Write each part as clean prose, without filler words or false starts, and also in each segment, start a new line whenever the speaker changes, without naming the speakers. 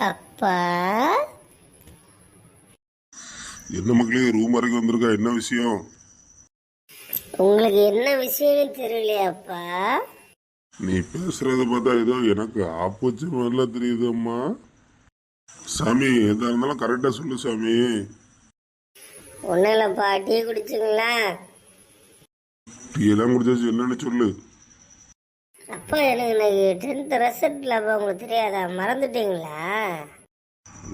அப்பா,
என்ன மக்களே, ரூம் வரைக்கும் வந்திருக்கா? என்ன விஷயம்?
உங்களுக்கு என்ன விஷயம்னு தெரியலையாப்பா?
நீ பேசுறத பார்த்தா ஏதோ எனக்கு ஆப்போச்சு மாதிரில தெரியுது அம்மா. சாமி, எதா இருந்தாலும் கரெக்டா சொல்லு சாமி.
ஒன்றும் இல்லைப்பா, டீ குடிச்சிங்களா?
டீ எல்லாம் குடிச்சாச்சு, என்னன்னு சொல்லு.
அப்பா, எனக்கு 10th ரிசல்ட்ல அப்பா உங்களுக்கு தெரியாதா? மறந்துட்டீங்களா?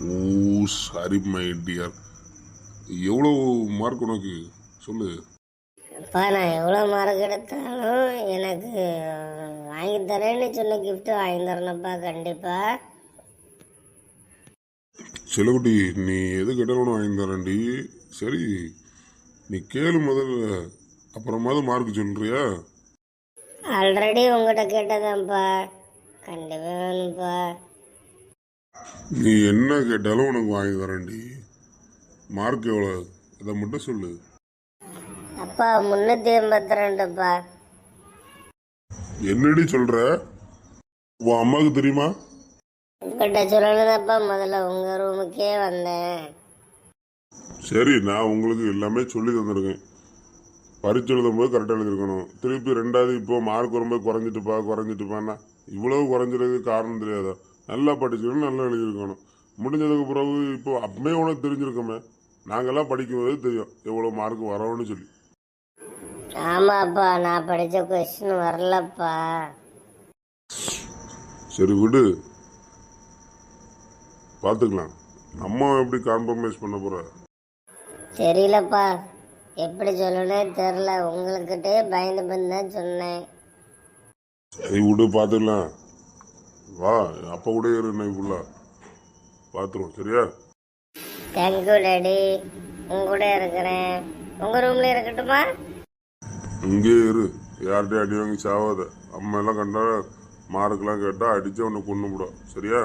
ஓ, சாரி மை டியர். எவ்வளோ மார்க் உனக்கு சொல்லு.
அப்பா, நான் எவ்வளோ மார்க் எடுத்தாலும் எனக்கு வாங்கி தரேன்னு சொன்ன gift வாங்கி தரணும்ப்பா, கண்டிப்பா.
செலவுட்டி, நீ எது கேட்டாலும் வாங்கி தரேன்டி. சரி, நீ கேளு முதல்ல, அப்புறமாவது மார்க் சொல்றியா?
ஆல்ரெடி உங்ககிட்ட கேட்டதான்ப்பா, கண்டிப்பா வேணும்ப்பா.
நீ என்ன கேட்டாலும் உனக்கு வாங்கி தரேன்டி. மார்க் எவ்வளோ இதை மட்டும் சொல்லு.
அப்பா, 382ப்பா.
என்னடி சொல்ற? உன் அம்மாவுக்கு தெரியுமா?
உங்கள்கிட்ட சொல்லணுதாப்பா முதல்ல உங்க ரூமுக்கே வந்தேன்.
சரி, நான் உங்களுக்கு எல்லாமே சொல்லி தந்திருக்கேன். பரிச்சு எழுதும் போது கரெக்டாக எழுதிருக்கணும். திருப்பி ரெண்டாவது இப்போ மார்க் வரும்போது குறைஞ்சிட்டுப்பான்னா இவ்வளவு குறைஞ்சிருக்கு காரணம் தெரியாதா? நல்லா படிச்சுக்கணும், நல்லா எழுதியிருக்கணும். முடிஞ்சதுக்கு பிறகு இப்போ அப்பவே உனக்கு தெரிஞ்சிருக்கோமே, நாங்கெல்லாம் படிக்கும்போது தெரியும் எவ்வளோ மார்க் வரோன்னு சொல்லி.
ஆமாப்பா, நான் படிச்ச கொஸ்டின் வரலப்பா.
சரி விடு, பார்த்துக்கலாம். அம்மா எப்படி காம்ப்ரமைஸ் பண்ண போற?
தெரியலப்பா, எப்படி சொல்லணும்னே தெரில. உங்களுக்கிட்டே பயந்து பயந்து தான் சொன்னேன்.
சரி விடு, பார்த்துக்கலாம். வா, அப்போ கூட இரு, இன்னைக்கு ஃபுல்லா பார்த்துருவோம். சரியா?
தேங்க்யூ டாடி, உங்க கூட இருக்கிறேன். உங்க ரூம்ல இருக்கட்டுமா?
இங்கே இரு, யார்கிட்டயும் அடி வாங்கி சாவாத. அம்மா எல்லாம் கண்டா மார்க்கெல்லாம் கேட்டா அடிச்சு உன்னை கொண்டு விடும். சரியா?